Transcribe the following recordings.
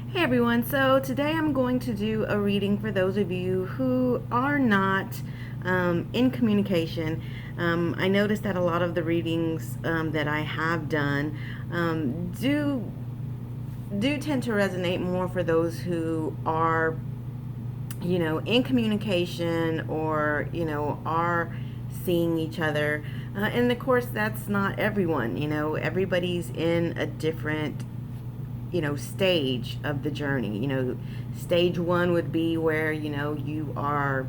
Hey everyone, so today I'm going to do a reading for those of you who are not in communication. I noticed that a lot of the readings that I have done do tend to resonate more for those who are, in communication or, are seeing each other. And of course, that's not everyone. Everybody's in a different stage of the journey. Stage one would be where you are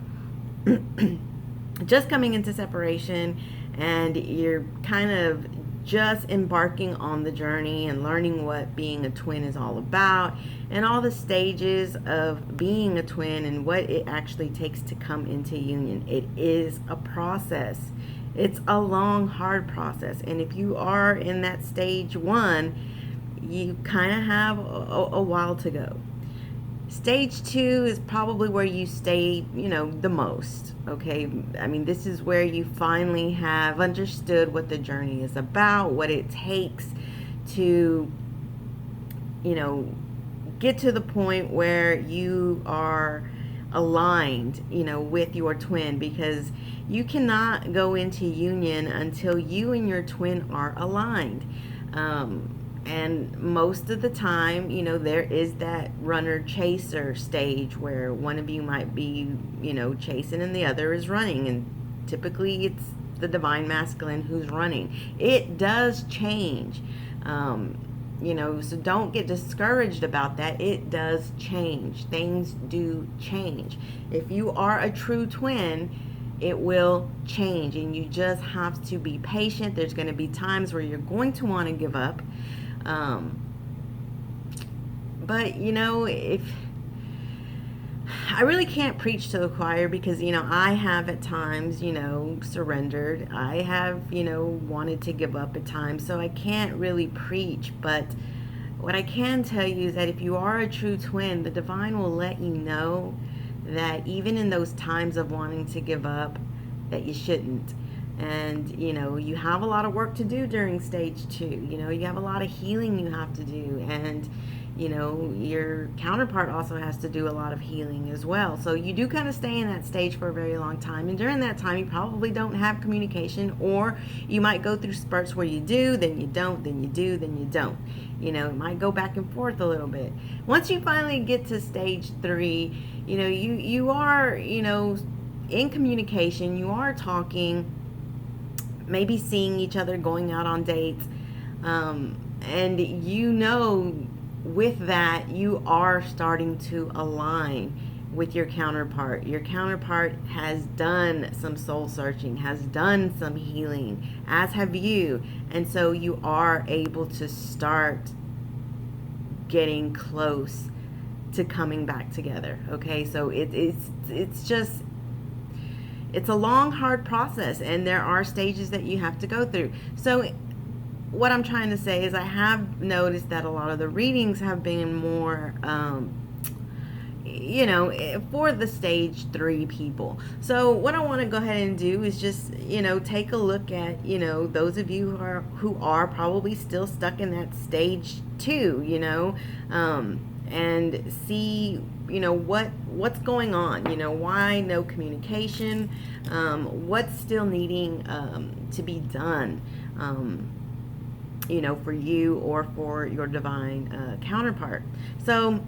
just coming into separation and you're kind of just embarking on the journey and learning what being a twin is all about and all the stages of being a twin and what it actually takes to come into union. It is a process. It's a long, hard process. And if you are in that stage one, you kind of have a while to go. Stage two is probably where you stay, the most. Okay. I mean, this is where you finally have understood what the journey is about, what it takes to, get to the point where you are aligned, with your twin, because you cannot go into union until you and your twin are aligned. And most of the time, there is that runner chaser stage where one of you might be, chasing and the other is running. And typically it's the divine masculine who's running. It does change. So don't get discouraged about that. It does change. Things do change. If you are a true twin, it will change, and you just have to be patient. There's going to be times where you're going to want to give up. But if I really can't preach to the choir, because I have at times surrendered. I have wanted to give up at times, so I can't really preach. But what I can tell you is that if you are a true twin, the divine will let you know that even in those times of wanting to give up, that you shouldn't. And you have a lot of work to do during stage two. You have a lot of healing you have to do, and your counterpart also has to do a lot of healing as well. So you do kind of stay in that stage for a very long time, and during that time you probably don't have communication, or you might go through spurts where you do, then you don't, then you do, then you don't. It might go back and forth a little bit. Once you finally get to stage three, you are in communication, you are talking, maybe seeing each other, going out on dates, and with that you are starting to align with your counterpart. Your counterpart has done some soul searching, has done some healing, as have you, and so you are able to start getting close to coming back together. Okay, so it's just, it's a long, hard process, and there are stages that you have to go through. So what I'm trying to say is I have noticed that a lot of the readings have been more, for the stage three people. So what I want to go ahead and do is just, take a look at, those of you who are probably still stuck in that stage two, and see what's going on, why no communication, what's still needing to be done, for you or for your divine counterpart. So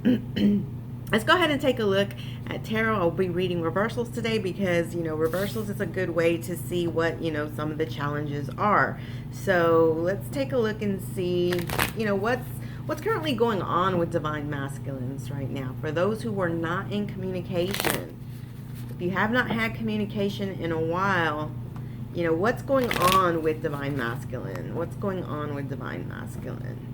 let's go ahead and take a look at tarot. I'll be reading reversals today because reversals is a good way to see what some of the challenges are. So let's take a look and see what's currently going on with divine masculines right now. For those who are not in communication, if you have not had communication in a while, what's going on with divine masculine? What's going on with divine masculine?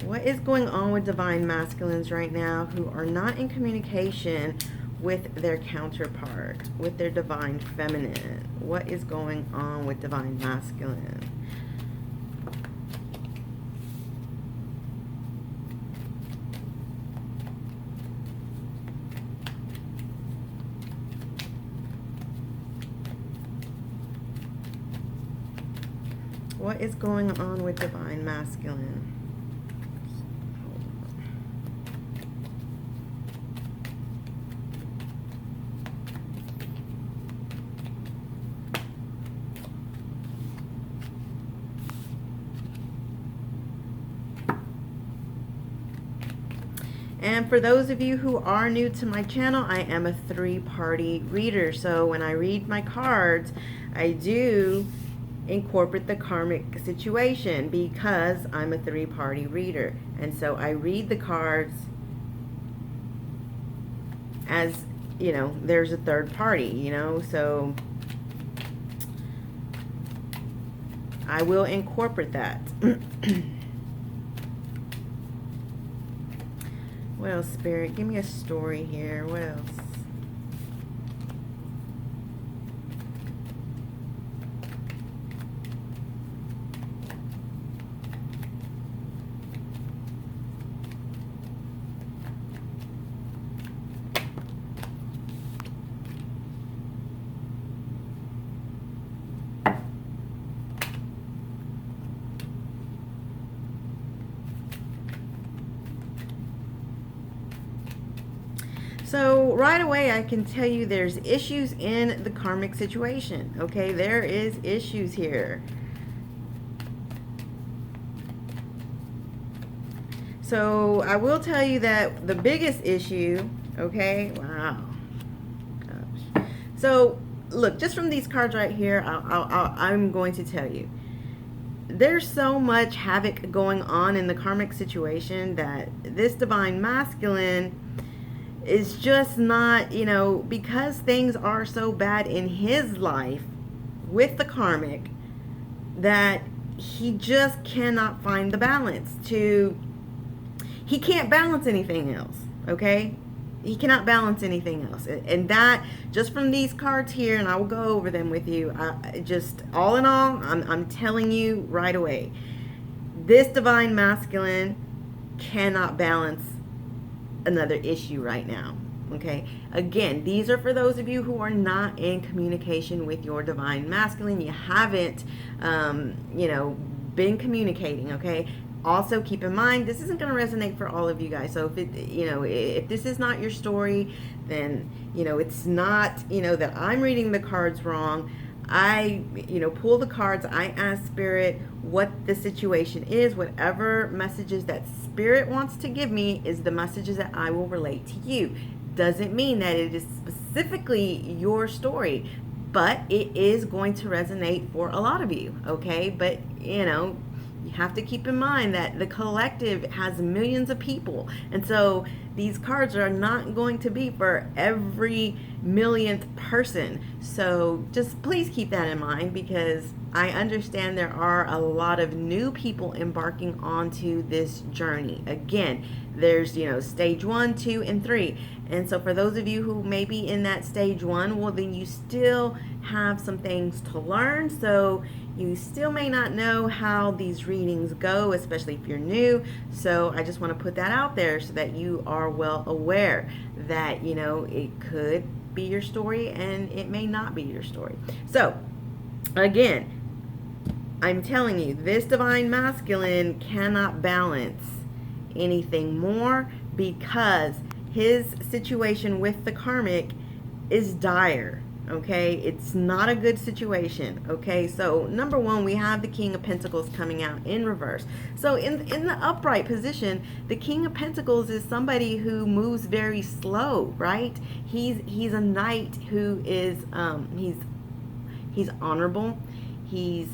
What is going on with divine masculines right now who are not in communication with their counterpart, with their divine feminine? What is going on with divine masculine? What is going on with divine masculine? And for those of you who are new to my channel, I am a three-party reader. So when I read my cards, I do incorporate the karmic situation because I'm a three-party reader. And so I read the cards as, you know, there's a third party, you know, so I will incorporate that. What else, Spirit? Give me a story here. What else? So right away, I can tell you there's issues in the karmic situation. Okay, there is issues here. So I will tell you that the biggest issue, okay, wow, gosh. So look, just from these cards right here, I'm going to tell you, there's so much havoc going on in the karmic situation that this divine masculine is just not, you know, because things are so bad in his life with the karmic that he just cannot find the balance to, he can't balance anything else, okay? He cannot balance anything else. And that, just from these cards here, and I will go over them with you, just all in all, I'm telling you right away, this divine masculine cannot balance another issue right now. Okay, again, these are for those of you who are not in communication with your divine masculine. You haven't you know, been communicating. Okay, also keep in mind, this isn't going to resonate for all of you guys. So if it, you know, if this is not your story, then, you know, it's not, you know, that I'm reading the cards wrong. I, you know, pull the cards, I ask Spirit what the situation is. Whatever messages that Spirit wants to give me is the messages that I will relate to you. Doesn't mean that it is specifically your story, but it is going to resonate for a lot of you, okay? But, you know, you have to keep in mind that the collective has millions of people, and so these cards are not going to be for every millionth person. So just please keep that in mind, because I understand there are a lot of new people embarking onto this journey. Again, there's, you know, stage 1, 2, and 3. And so for those of you who may be in that stage 1, well, then you still have some things to learn. So you still may not know how these readings go, especially if you're new. So I just want to put that out there so that you are well aware that, you know, it could be your story and it may not be your story. So again, I'm telling you, this divine masculine cannot balance anything more because his situation with the karmic is dire. Okay, it's not a good situation. Okay, so number one, we have the King of Pentacles coming out in reverse. So in the upright position, the King of Pentacles is somebody who moves very slow, right? He's a knight who is he's honorable. He's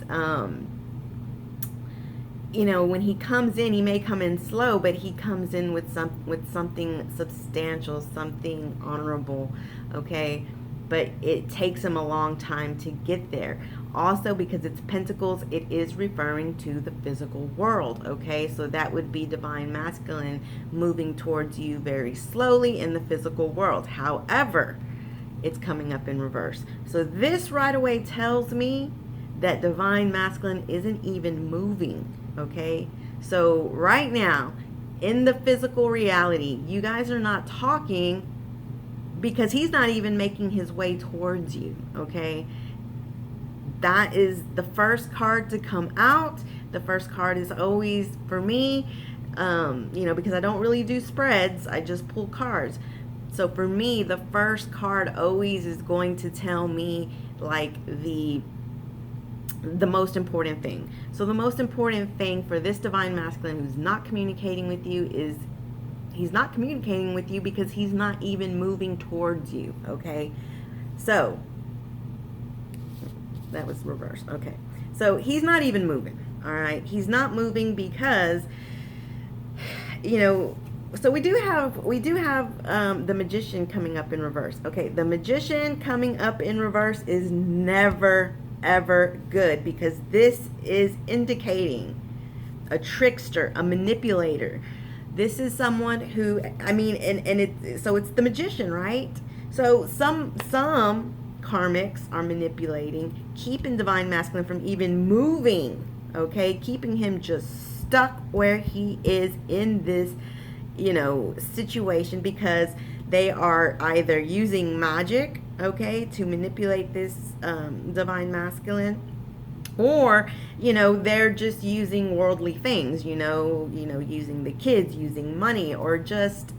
you know, when he comes in, he may come in slow, but he comes in with something substantial, something honorable. Okay, but it takes him a long time to get there. Also, because it's pentacles, it is referring to the physical world. Okay, so that would be divine masculine moving towards you very slowly in the physical world. However, it's coming up in reverse. So this right away tells me that divine masculine isn't even moving. Okay, so right now in the physical reality, you guys are not talking because he's not even making his way towards you. Okay, that is the first card to come out. The first card is always, for me, because I don't really do spreads, I just pull cards. So for me, the first card always is going to tell me like the most important thing. So the most important thing for this divine masculine who's not communicating with you is he's not communicating with you because he's not even moving towards you, okay? So that was reversed. Okay. So he's not even moving, all right? He's not moving because so we do have the Magician coming up in reverse. Okay, the Magician coming up in reverse is never ever good because this is indicating a trickster, a manipulator. This is someone who, so it's the Magician, right? So some karmics are manipulating, keeping divine masculine from even moving, okay? Keeping him just stuck where he is in this, situation because they are either using magic, okay, to manipulate this divine masculine, or they're just using worldly things, using the kids, using money, or just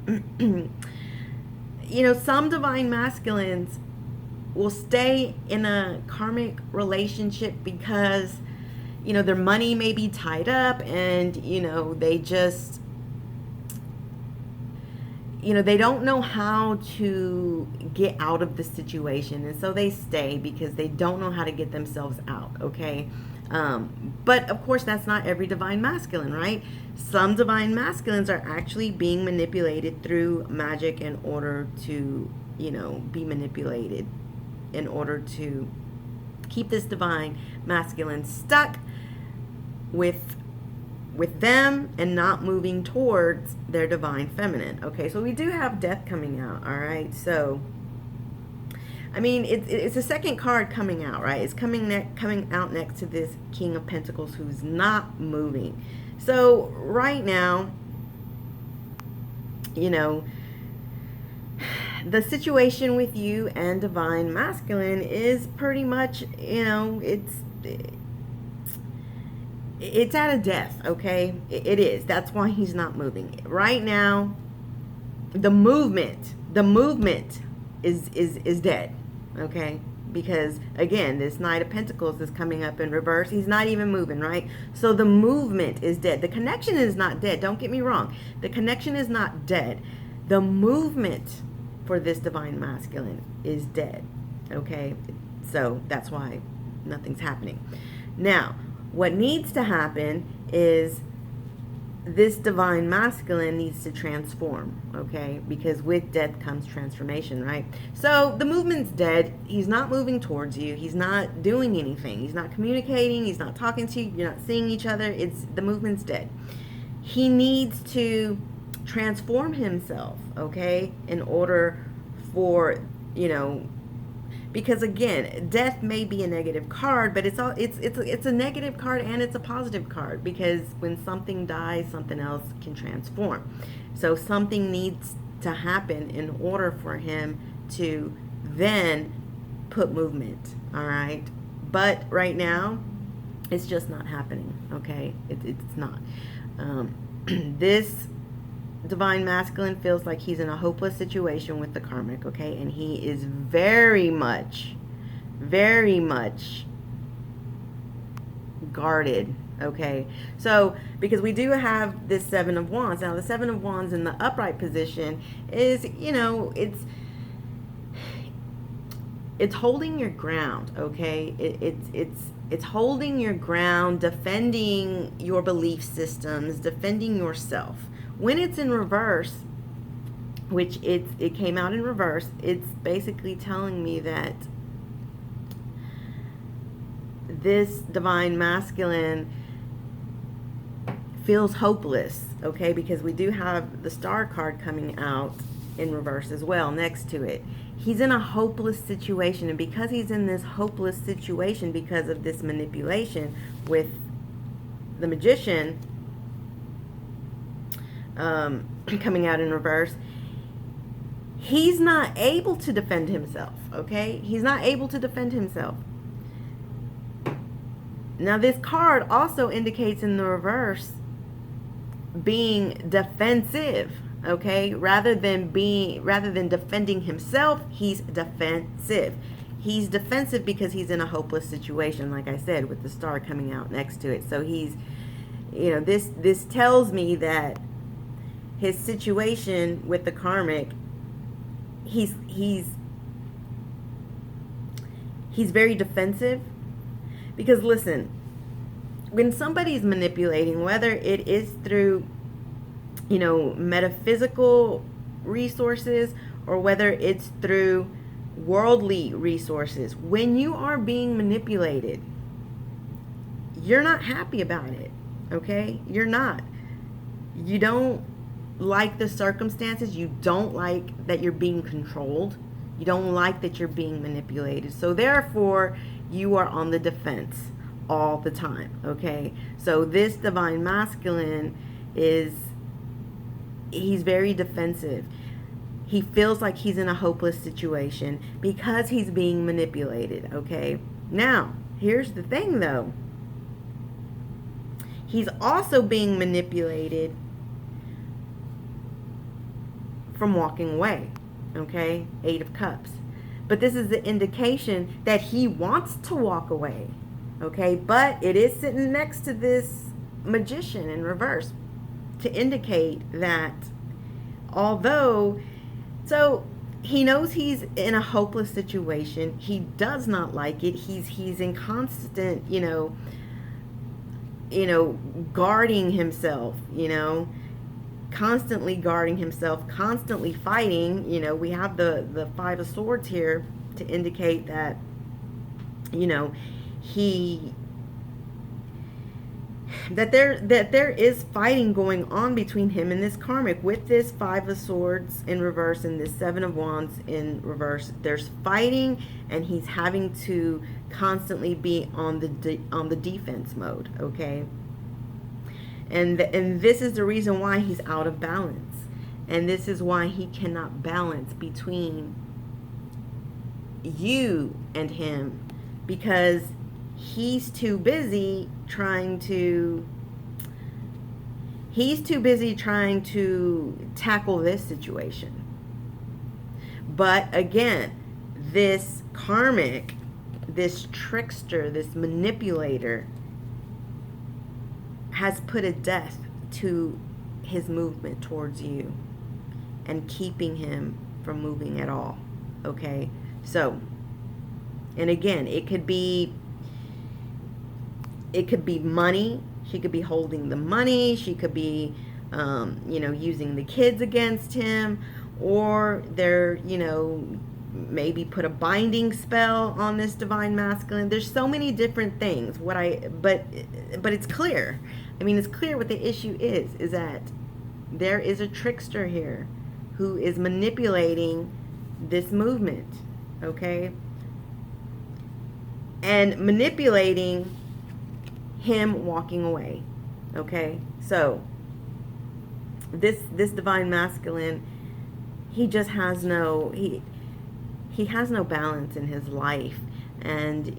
some divine masculines will stay in a karmic relationship because their money may be tied up, and they just they don't know how to get out of the situation, and so they stay because they don't know how to get themselves out, okay? But of course that's not every divine masculine, right? Some divine masculines are actually being manipulated through magic in order to be manipulated, in order to keep this divine masculine stuck with them and not moving towards their divine feminine. Okay, so we do have death coming out, all right? So it's a second card coming out, right? It's coming out next to this King of Pentacles who's not moving. So right now, the situation with you and divine masculine is pretty much, it's at a death, okay? It is. That's why he's not moving. Right now, the movement is dead, okay? Because again, this Knight of Pentacles is coming up in reverse. He's not even moving, right? So the movement is dead. The connection is not dead. Don't get me wrong. The connection is not dead. The movement for this divine masculine is dead, okay? So that's why nothing's happening. Now, what needs to happen is this divine masculine needs to transform, okay? Because with death comes transformation, right? So the movement's dead. He's not moving towards you. He's not doing anything. He's not communicating. He's not talking to you. You're not seeing each other. The movement's dead. He needs to transform himself, okay? In order for, because again, death may be a negative card, but it's a negative card and it's a positive card, because when something dies, something else can transform. So something needs to happen in order for him to then put movement, all right? But right now, it's just not happening, okay? It's not. This divine masculine feels like he's in a hopeless situation with the karmic, okay? And he is very much guarded, okay? So, because we do have this Seven of Wands. Now, the Seven of Wands in the upright position is, it's holding your ground, okay? It's holding your ground, defending your belief systems, defending yourself. When it's in reverse, which it came out in reverse, it's basically telling me that this divine masculine feels hopeless, okay? Because we do have the Star card coming out in reverse as well next to it. He's in a hopeless situation, and because he's in this hopeless situation because of this manipulation with the Magician coming out in reverse, he's not able to defend himself, okay? He's not able to defend himself. Now this card also indicates in the reverse being defensive, okay? Rather than defending himself, he's defensive. He's defensive because he's in a hopeless situation, like I said, with the star coming out next to it. So he's, this tells me that his situation with the karmic, he's very defensive. Because listen, when somebody's manipulating, whether it is through, metaphysical resources or whether it's through worldly resources, when you are being manipulated, you're not happy about it, okay? You're not. You don't like the circumstances. You don't like that you're being controlled. You don't like that you're being manipulated. So therefore, you are on the defense all the time, okay? So this divine masculine he's very defensive. He feels like he's in a hopeless situation because he's being manipulated, okay? Now, here's the thing though. He's also being manipulated from walking away, okay? 8 of Cups. But this is the indication that he wants to walk away, okay? But it is sitting next to this Magician in reverse to indicate that so he knows he's in a hopeless situation. He does not like it. He's in constant, guarding himself, constantly guarding himself, constantly fighting. We have the 5 of Swords here to indicate that, that there is fighting going on between him and this karmic. With this 5 of Swords in reverse and this 7 of Wands in reverse, there's fighting, and he's having to constantly be on the defense mode, okay? And this is the reason why he's out of balance. And this is why he cannot balance between you and him, because he's too busy trying to tackle this situation. But again, this karmic, this trickster, this manipulator has put a death to his movement towards you and keeping him from moving at all, okay? So, and again, it could be money. She could be holding the money. She could be, using the kids against him, or they're, maybe put a binding spell on this divine masculine. There's so many different things. But it's clear. I mean, it's clear what the issue is that there is a trickster here who is manipulating this movement, okay? And manipulating him walking away, okay? So this divine masculine, he just has he has no balance in his life. And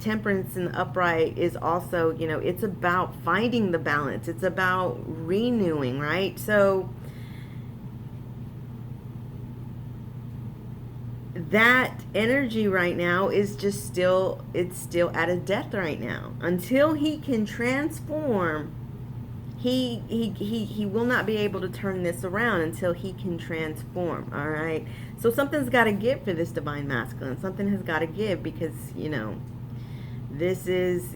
Temperance in the upright is also, it's about finding the balance. It's about renewing, right? So that energy right now is just still at a death right now. Until he can transform, he will not be able to turn this around until he can transform, all right? So something's got to give for this divine masculine. Something has got to give, because, this is,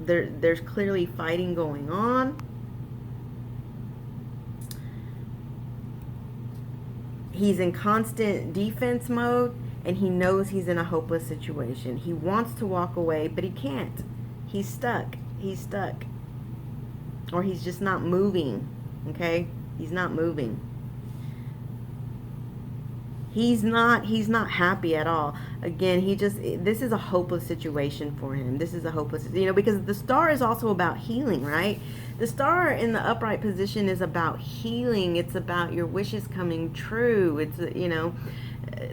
there's clearly fighting going on. He's in constant defense mode, and he knows he's in a hopeless situation. He wants to walk away, but he can't. He's stuck. Or he's just not moving, okay? He's not moving. He's not happy at all. Again, this is a hopeless situation for him. This is a hopeless, because the star is also about healing, right? The star in the upright position is about healing. It's about your wishes coming true. It's,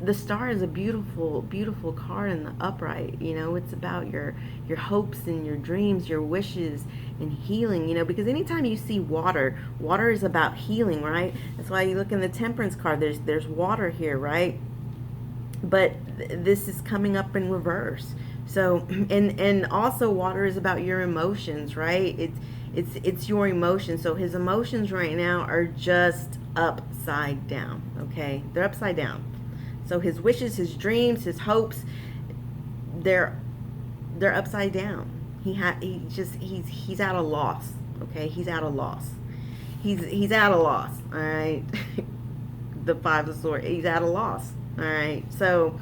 the star is a beautiful, beautiful card in the upright. You know, it's about your hopes and your dreams, your wishes and healing. You know, because anytime you see water, water is about healing, right? That's why you look in the Temperance card. There's water here, right? But this is coming up in reverse. So, and also water is about your emotions, right? It's your emotions. So his emotions right now are just upside down. Okay, they're upside down. So his wishes, his dreams, his hopes, they're upside down. He's at a loss. Okay, he's at a loss. He's at a loss. All right. The Five of Swords. He's at a loss. All right. So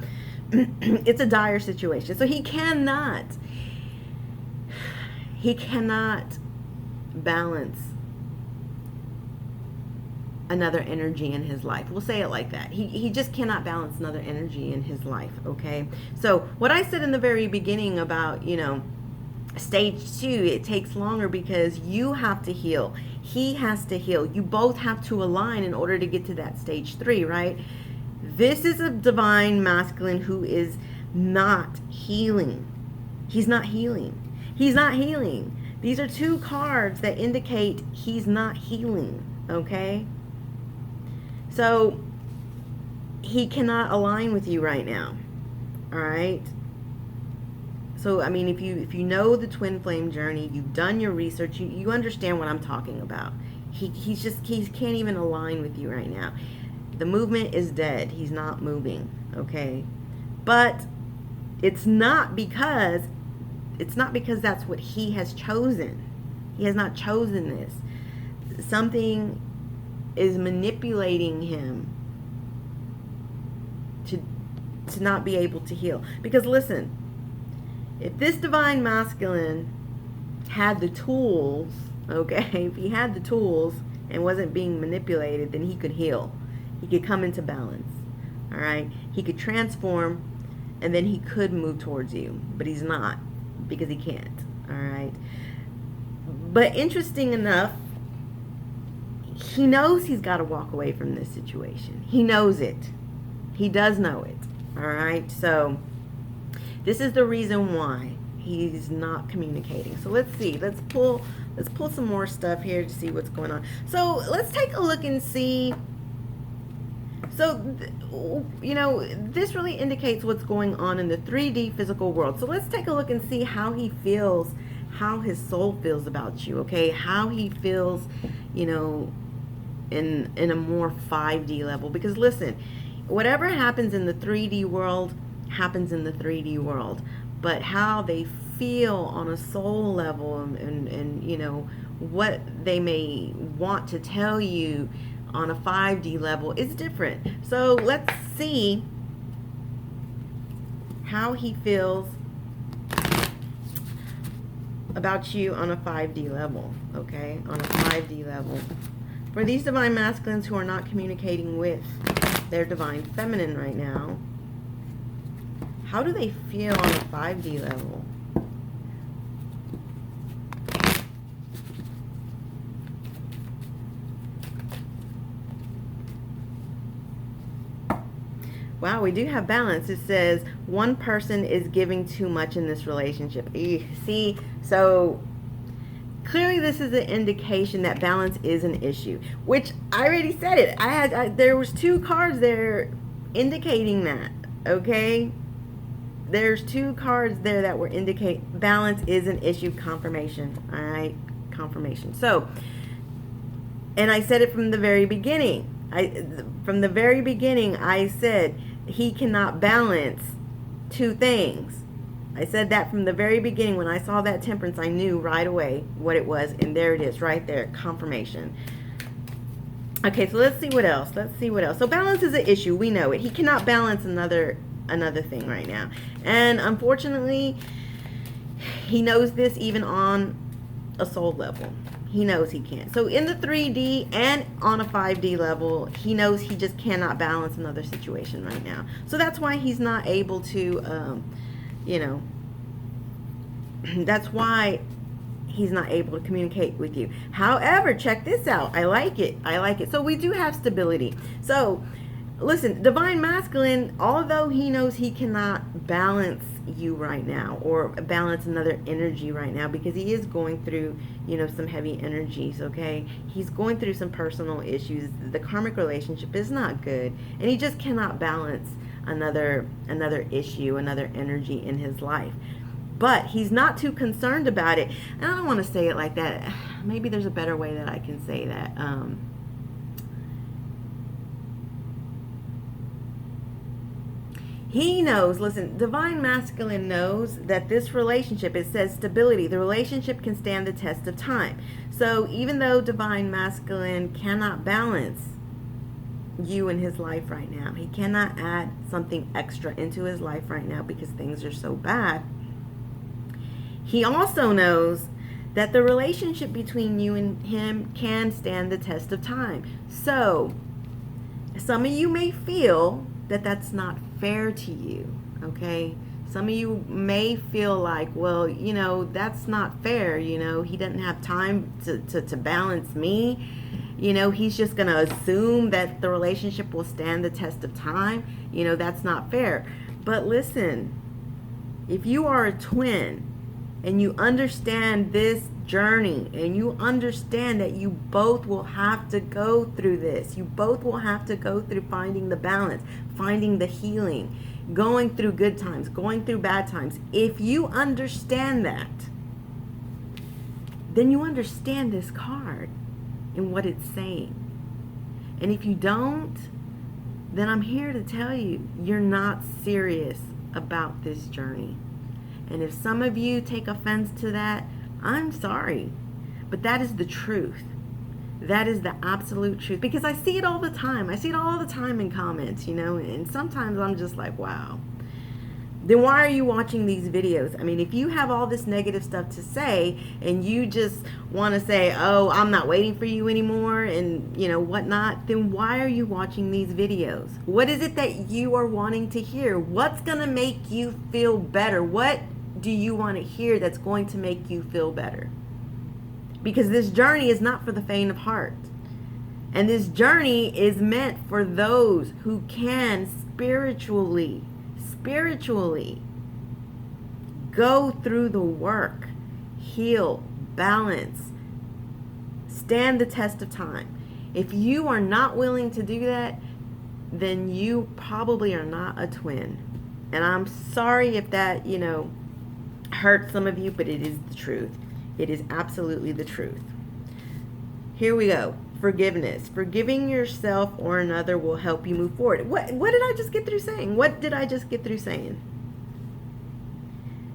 it's a dire situation. So he cannot balance another energy in his life. We'll say it like that. He just cannot balance another energy in his life, okay? So what I said in the very beginning about, you know, stage 2, it takes longer because you have to heal. He has to heal. You both have to align in order to get to that stage 3, right? This is a divine masculine who is not healing. He's not healing. He's not healing. These are 2 cards that indicate he's not healing, okay? So he cannot align with you right now. All right? So I mean, if you know the twin flame journey, you've done your research, you understand what I'm talking about. He can't even align with you right now. The movement is dead. He's not moving, okay? But it's not because that's what he has chosen. He has not chosen this. Something is manipulating him to not be able to heal. Because listen, if this divine masculine had the tools, okay, if he had the tools and wasn't being manipulated, then he could heal. He could come into balance. All right? He could transform, and then he could move towards you. But he's not, because he can't. All right? But interesting enough, he knows he's got to walk away from this situation. He knows it. He does know it. All right? So this is the reason why he's not communicating. So let's see. Let's pull some more stuff here to see what's going on. So let's take a look and see. So, you know, this really indicates what's going on in the 3D physical world. So let's take a look and see how he feels, how his soul feels about you, okay? How he feels, you know, in a more 5D level. Because listen, whatever happens in the 3D world happens in the 3D world. But how they feel on a soul level and you know, what they may want to tell you on a 5D level is different. So let's see how he feels about you on a 5D level, okay? On a 5D level. For these divine masculines who are not communicating with their divine feminine right now, how do they feel on a 5D level? Wow, we do have balance. It says one person is giving too much in this relationship. See, so clearly this is an indication that balance is an issue, which I already said it. There was 2 cards there indicating that, okay? There's 2 cards there that were indicate balance is an issue. Confirmation, all right? Confirmation. So, and I said it from the very beginning. From the very beginning, I said he cannot balance 2 things. I said that from the very beginning. When I saw that temperance, I knew right away what it was. And there it is, right there, confirmation. Okay, so let's see what else. Let's see what else. So balance is an issue. We know it. He cannot balance another thing right now. And unfortunately, he knows this even on a soul level. He knows he can't. So in the 3D and on a 5D level, he knows he just cannot balance another situation right now. So that's why he's not able to, you know, that's why he's not able to communicate with you. However, check this out. I like it. I like it. So we do have stability. So Listen, divine masculine, although he knows he cannot balance you right now or balance another energy right now, because he is going through, some heavy energies, okay? He's going through some personal issues. The karmic relationship is not good, and he just cannot balance another issue, another energy in his life. But he's not too concerned about it. And I don't want to say it like that. Maybe there's a better way that I can say that. He knows, listen, divine masculine knows that this relationship, it says stability, the relationship can stand the test of time. So even though divine masculine cannot balance you in his life right now, he cannot add something extra into his life right now because things are so bad, he also knows that the relationship between you and him can stand the test of time. So some of you may feel that that's not fair to you, okay? Some of you may feel like, well, that's not fair, he doesn't have time to balance me. He's just going to assume that the relationship will stand the test of time. That's not fair. But listen, if you are a twin and you understand this journey and you understand that you both will have to go through this, you both will have to go through finding the balance, finding the healing, going through good times, going through bad times. If you understand that, then you understand this card and what it's saying. And if you don't, then I'm here to tell you, you're not serious about this journey. And if some of you take offense to that, I'm sorry. But that is the truth. That is the absolute truth. Because I see it all the time. I see it all the time in comments, and sometimes I'm just like, wow. Then why are you watching these videos? I mean, if you have all this negative stuff to say and you just want to say, oh, I'm not waiting for you anymore and, whatnot, then why are you watching these videos? What is it that you are wanting to hear? What's going to make you feel better? What do you want to hear that's going to make you feel better? Because this journey is not for the faint of heart. And this journey is meant for those who can spiritually go through the work, heal, balance, stand the test of time. If you are not willing to do that, then you probably are not a twin. And I'm sorry if that, hurt some of you, but it is the truth. It is absolutely the truth. Here we go. Forgiveness. Forgiving yourself or another will help you move forward. What did I just get through saying? What did I just get through saying?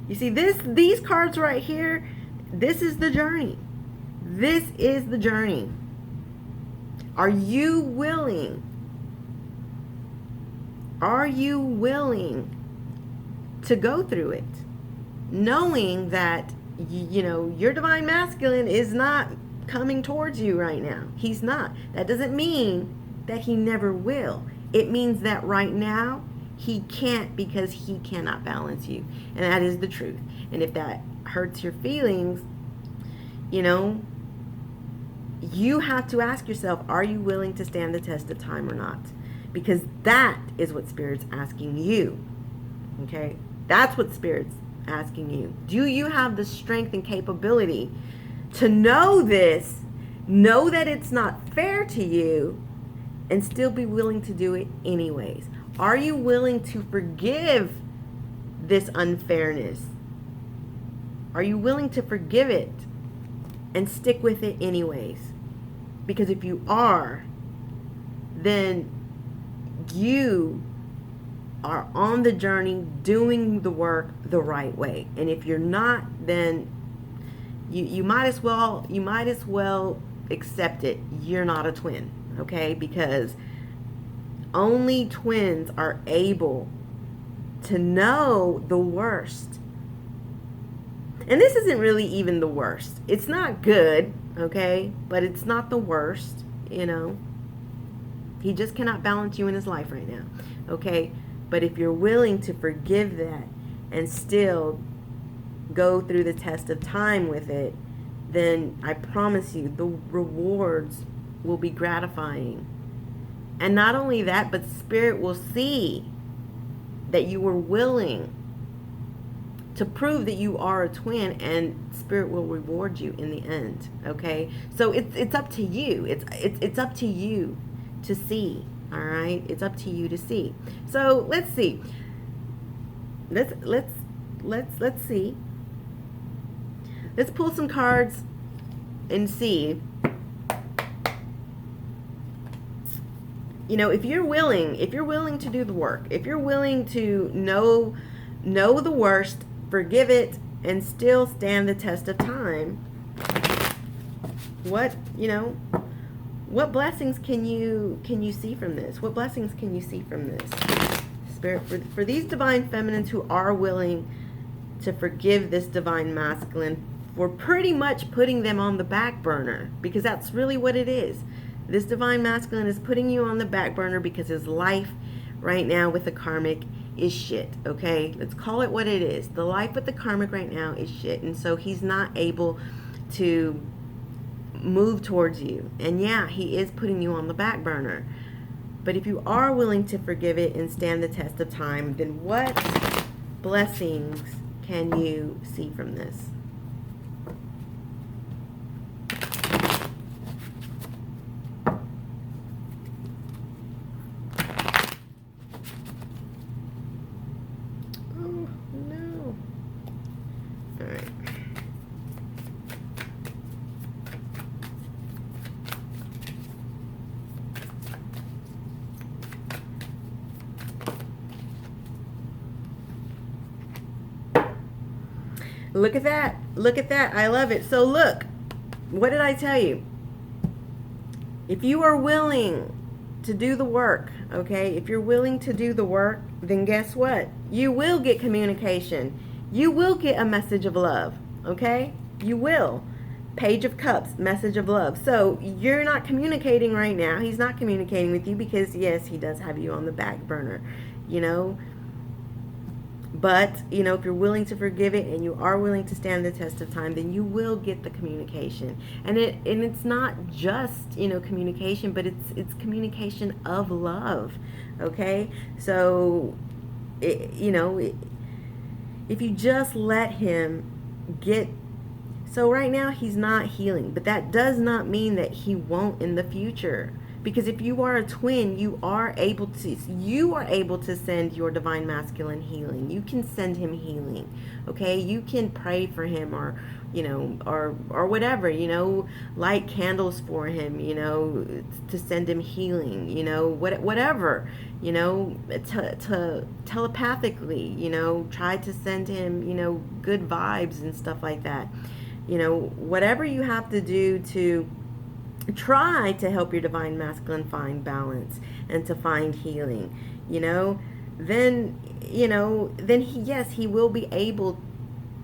You see, these cards right here, this is the journey. This is the journey. Are you willing? Are you willing to go through it? Knowing that, your divine masculine is not coming towards you right now. He's not. That doesn't mean that he never will. It means that right now he can't because he cannot balance you. And that is the truth. And if that hurts your feelings, you have to ask yourself, are you willing to stand the test of time or not? Because that is what Spirit's asking you. Okay? That's what Spirit's asking you. Do you have the strength and capability to know this, know that it's not fair to you, and still be willing to do it anyways? Are you willing to forgive this unfairness? Are you willing to forgive it and stick with it anyways? Because if you are, then you are on the journey doing the work the right way. And if you're not, then you might as well accept it. You're not a twin, okay? Because only twins are able to know the worst. And this isn't really even the worst. It's not good, okay? But it's not the worst, He just cannot balance you in his life right now, okay? But if you're willing to forgive that and still go through the test of time with it, then I promise you the rewards will be gratifying And not only that, but Spirit will see that you were willing to prove that you are a twin, and Spirit will reward you in the end. Okay, so it's up to you. It's up to you to see. All right, it's up to you to see. So let's see. Let's see. Let's pull some cards and see. You know, if you're willing to do the work, if you're willing to know the worst, forgive it, and still stand the test of time, what blessings can you see from this? What blessings can you see from this? Spirit, for these divine feminines who are willing to forgive this divine masculine for pretty much putting them on the back burner, because that's really what it is. This divine masculine is putting you on the back burner because his life right now with the karmic is shit, okay? Let's call it what it is. The life with the karmic right now is shit, and so he's not able to move towards you. And yeah, he is putting you on the back burner. But if you are willing to forgive it and stand the test of time, then what blessings can you see from this? Look at that. Look at that. I love it. So look, what did I tell you? If you are willing to do the work, okay, if you're willing to do the work, then guess what? You will get communication. You will get a message of love, okay? You will. Page of Cups, message of love. So you're not communicating right now. He's not communicating with you because, yes, he does have you on the back burner, you know. But, you know, if you're willing to forgive it and you are willing to stand the test of time, then you will get the communication. And it's not just, you know, communication, but it's communication of love, okay? So, if you just let him get... So right now he's not healing, but that does not mean that he won't in the future. Because if you are a twin, you are able to send your divine masculine healing. You can send him healing, okay? You can pray for him, or, you know, or whatever, you know, light candles for him, you know, to send him healing, you know, whatever, you know, to telepathically, you know, try to send him, you know, good vibes and stuff like that. You know, whatever you have to do to try to help your divine masculine find balance and to find healing, you know, then he will be able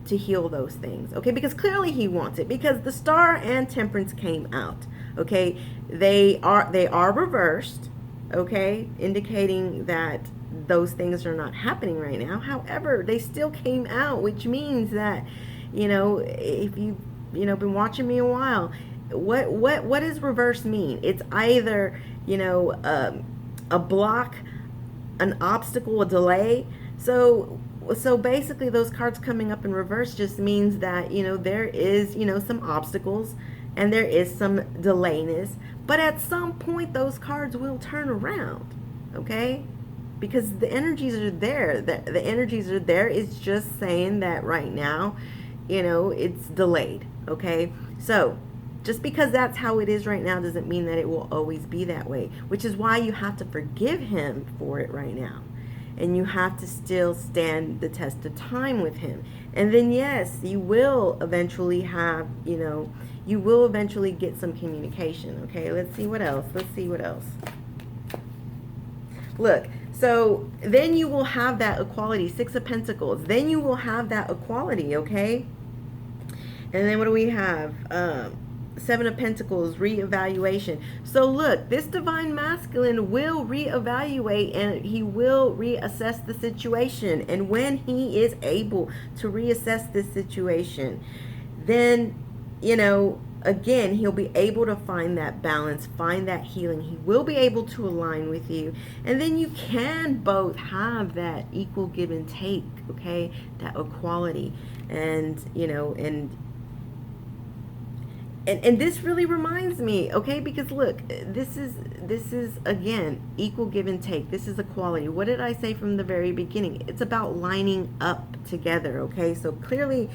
to heal those things, okay? Because clearly he wants it, because the Star and Temperance came out, okay? They are reversed, okay, indicating that those things are not happening right now. However, they still came out, which means that, you know, if you've, you know, been watching me a while, what does reverse mean? It's either, you know, a block, an obstacle, a delay. So basically those cards coming up in reverse just means that, you know, there is, you know, some obstacles and there is some delayness, but at some point those cards will turn around, okay? Because the energies are there. The energies are there. It's just saying that right now, you know, it's delayed, okay? So just because that's how it is right now doesn't mean that it will always be that way, which is why you have to forgive him for it right now. And you have to still stand the test of time with him. And then, yes, you will eventually have, you know, you will eventually get some communication, okay? Let's see what else. Let's see what else. Look, so then you will have that equality, Six of Pentacles. Then you will have that equality, okay? And then what do we have? Seven of Pentacles, reevaluation. So look, this divine masculine will reevaluate and he will reassess the situation. And when he is able to reassess this situation, then, you know, again, he'll be able to find that balance, find that healing. He will be able to align with you. And then you can both have that equal give and take, okay? That equality. And, and this really reminds me, okay? Because look, this is again, equal give and take. This is equality. What did I say from the very beginning? It's about lining up together, okay? So clearly,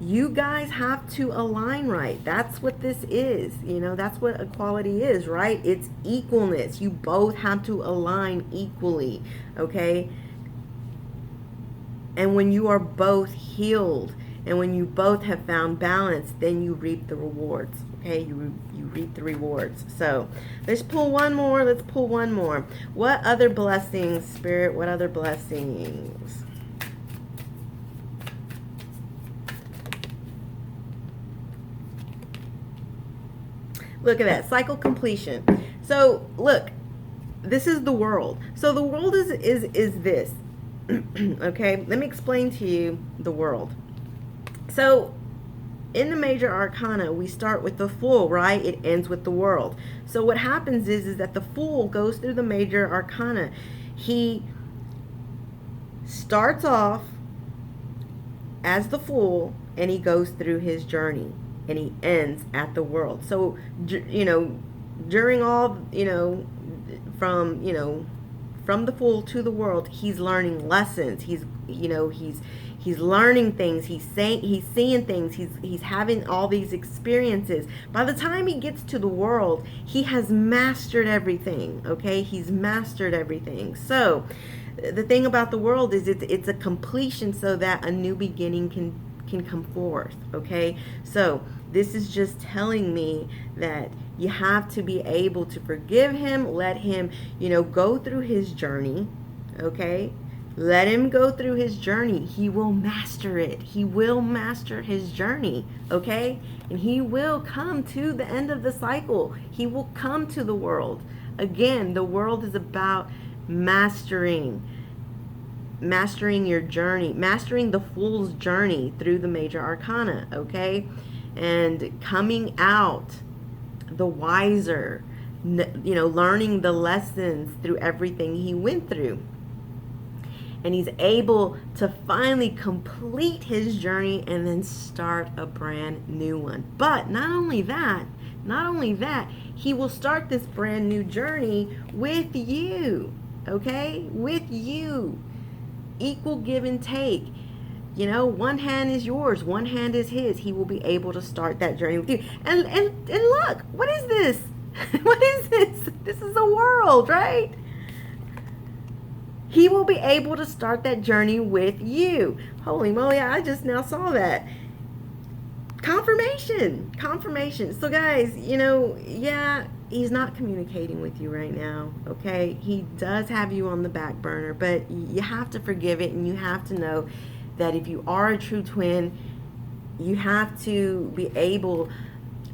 you guys have to align right. That's what this is. That's what equality is, right? It's equalness. You both have to align equally, okay? And when you are both healed and when you both have found balance, then you reap the rewards, okay? You reap the rewards. So let's pull one more. Let's pull one more. What other blessings, Spirit? What other blessings? Look at that, cycle completion. So look, this is the world. So the world is this. Okay, let me explain to you the world. So in the major arcana, we start with the Fool, right? It ends with the World. So what happens is that the Fool goes through the major arcana. He starts off as the Fool and he goes through his journey. And he ends at the World. So, during all, from the Fool to the World, he's learning lessons. He's learning things. He's seeing things. He's having all these experiences. By the time he gets to the World, he has mastered everything. Okay, he's mastered everything. So, the thing about the World is it's a completion, so that a new beginning can come forth. Okay, so this is just telling me that you have to be able to forgive him, let him go through his journey. Okay, let him go through his journey. He will master it. He will master his journey. Okay, and he will come to the end of the cycle. He will come to the World. Again, the World is about mastering your journey, mastering the Fool's journey through the major arcana, okay? And coming out the wiser, learning the lessons through everything he went through. And he's able to finally complete his journey and then start a brand new one. But not only that, he will start this brand new journey with you, okay? With you. Equal give and take. One hand is yours, one hand is his. He will be able to start that journey with you. And look, what is this? What is this? This is a world, right? He will be able to start that journey with you. Holy moly, I just now saw that. Confirmation. So guys, yeah, he's not communicating with you right now, okay? He does have you on the back burner, but you have to forgive it, and you have to know that if you are a true twin, you have to be able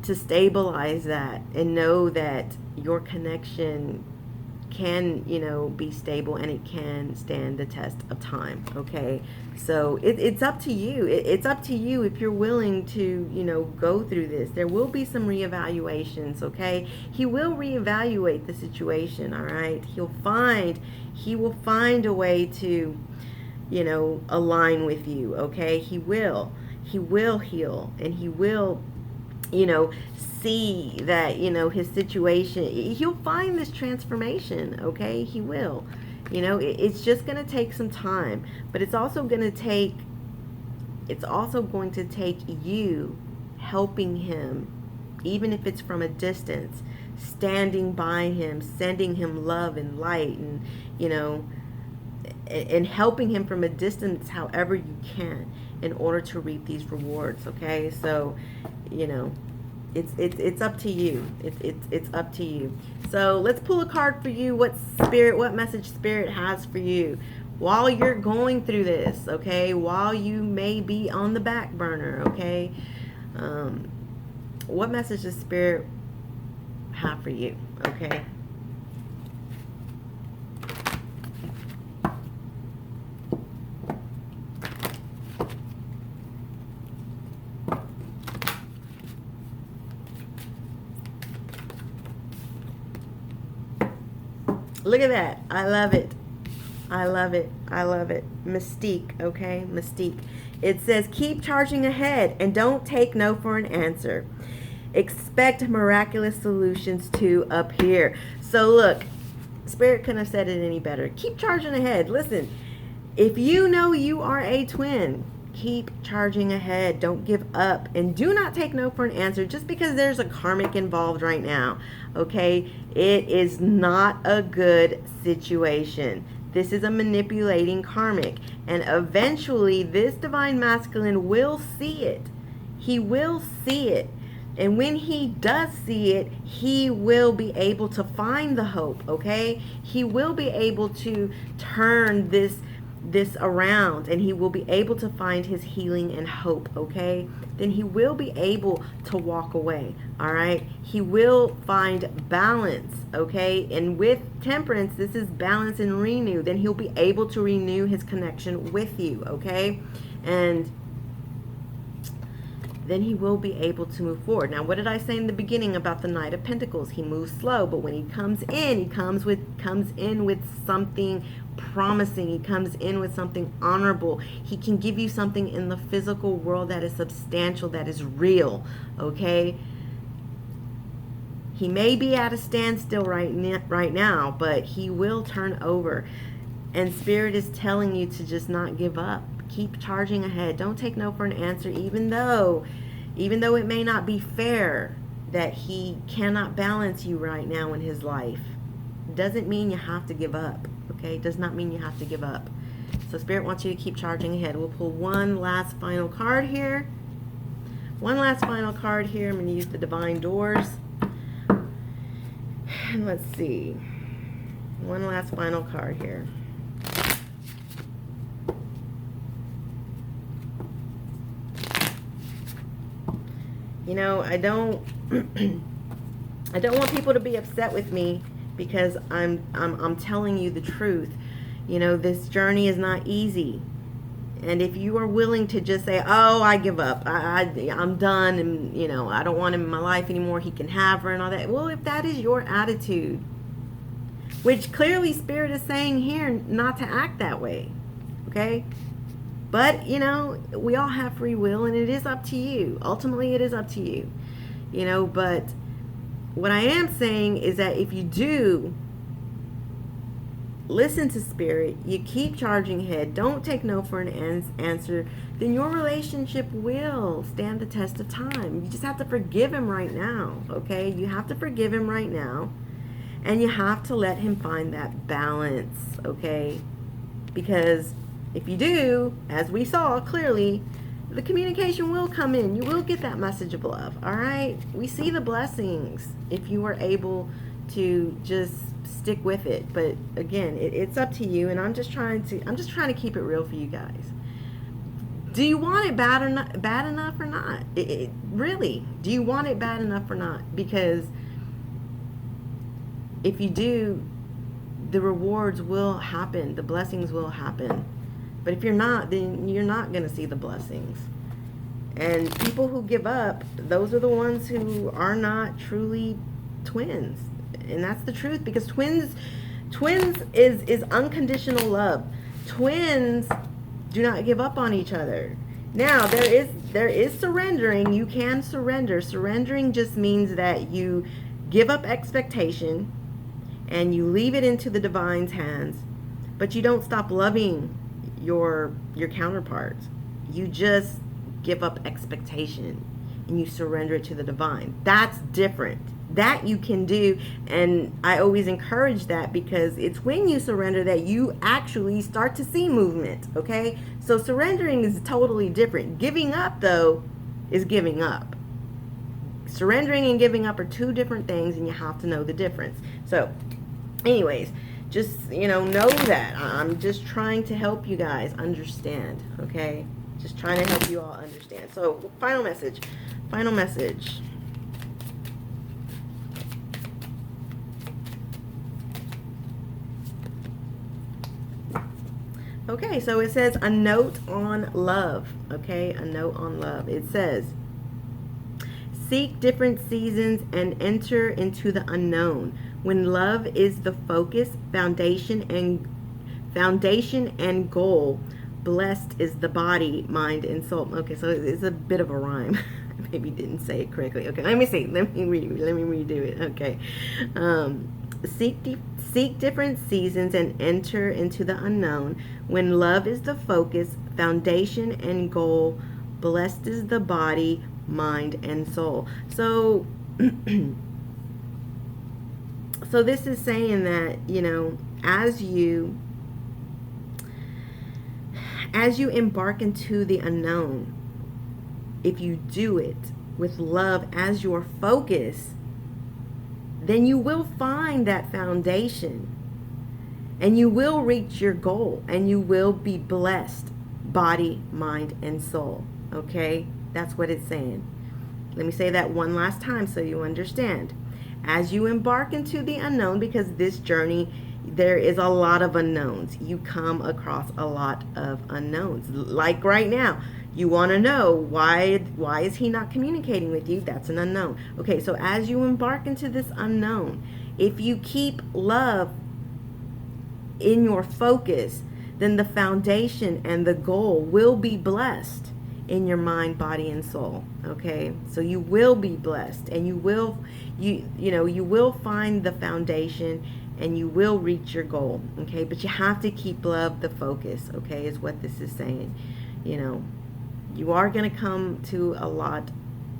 to stabilize that and know that your connection can, be stable, and it can stand the test of time, okay? So it's up to you. It's up to you if you're willing to, go through this. There will be some reevaluations, okay? He will reevaluate the situation, all right? He will find a way to, align with you, okay? He will heal, and he will, see that, his situation, he'll find this transformation, okay? He will. It's just going to take some time, but it's also going to take you helping him, even if it's from a distance, standing by him, sending him love and light, and, and helping him from a distance however you can in order to reap these rewards, okay? So, it's up to you. It's up to you. So let's pull a card for you. What message Spirit has for you while you're going through this, okay? While you may be on the back burner, okay? What message does Spirit have for you, okay? Look at that. I love it. I love it. I love it. Mystique, okay? Mystique. It says, keep charging ahead and don't take no for an answer. Expect miraculous solutions to appear. So look, Spirit couldn't have said it any better. Keep charging ahead. Listen, if you know you are a twin, keep charging ahead. Don't give up. And do not take no for an answer just because there's a karmic involved right now. Okay? It is not a good situation. This is a manipulating karmic. And eventually, this divine masculine will see it. He will see it. And when he does see it, he will be able to find the hope, okay? He will be able to turn this around, and he will be able to find his healing and hope, okay? Then he will be able to walk away, all right? He will find balance, okay? And with temperance, this is balance and renew. Then he'll be able to renew his connection with you, okay? And then he will be able to move forward. Now, what did I say in the beginning about the Knight of Pentacles? He moves slow, but when he comes in, he comes in with something promising. He comes in with something honorable. He can give you something in the physical world that is substantial, that is real, okay? He may be at a standstill right now, but he will turn over. And Spirit is telling you to just not give up. Keep charging ahead. Don't take no for an answer, even though it may not be fair that he cannot balance you right now in his life. Doesn't mean you have to give up, okay? Does not mean you have to give up. So Spirit wants you to keep charging ahead. We'll pull one last final card here. One last final card here. I'm going to use the Divine Doors. And let's see. One last final card here. You know, I don't want people to be upset with me because I'm telling you the truth. You know, this journey is not easy. And if you are willing to just say, "Oh, I give up. I'm done, and you know, I don't want him in my life anymore. He can have her and all that." Well, if that is your attitude, which clearly Spirit is saying here not to act that way, okay? But, you know, we all have free will, and it is up to you. Ultimately, it is up to you. You know, but what I am saying is that if you do listen to Spirit, you keep charging ahead, don't take no for an answer, then your relationship will stand the test of time. You just have to forgive him right now, okay? You have to forgive him right now, and you have to let him find that balance, okay? Because if you do, as we saw clearly, the communication will come in. You will get that message of love, all right? We see the blessings if you are able to just stick with it. But again, it's up to you, and I'm just trying to keep it real for you guys. Do you want it bad enough or not? Really, do you want it bad enough or not? Because if you do, the rewards will happen. The blessings will happen. But if you're not, then you're not going to see the blessings. And people who give up, those are the ones who are not truly twins. And that's the truth, because twins is unconditional love. Twins do not give up on each other. Now, there is surrendering. You can surrender. Surrendering just means that you give up expectation and you leave it into the divine's hands, but you don't stop loving your counterparts. You just give up expectation and you surrender it to the divine. That's different. That you can do, and I always encourage that, because it's when you surrender that you actually start to see movement, okay? So surrendering is totally different. Giving up, though, is giving up. Surrendering and giving up are two different things, and you have to know the difference. So anyways, just, know that. I'm just trying to help you guys understand, okay? Just trying to help you all understand. So, final message. Final message. Okay, so it says a note on love, okay? A note on love. It says, seek different seasons and enter into the unknown. When love is the focus, foundation and goal, blessed is the body, mind, and soul. Okay, so it's a bit of a rhyme. Maybe didn't say it correctly. Okay, let me see. Let me redo it. Okay. Seek different seasons and enter into the unknown. When love is the focus, foundation and goal, blessed is the body, mind, and soul. So so this is saying that, as you embark into the unknown, if you do it with love as your focus, then you will find that foundation and you will reach your goal and you will be blessed, body, mind, and soul. Okay? That's what it's saying. Let me say that one last time so you understand. As you embark into the unknown, because this journey, there is a lot of unknowns. You come across a lot of unknowns. Like right now, you want to know why is he not communicating with you? That's an unknown. Okay, so as you embark into this unknown, if you keep love in your focus, then the foundation and the goal will be blessed in your mind, body, and soul. Okay, so you will be blessed, and you will find the foundation, and you will reach your goal. Okay, but you have to keep love the focus. Okay, is what this is saying. You are going to come to a lot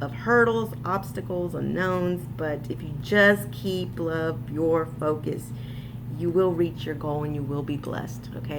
of hurdles, obstacles, unknowns, but if you just keep love your focus, you will reach your goal and you will be blessed. Okay,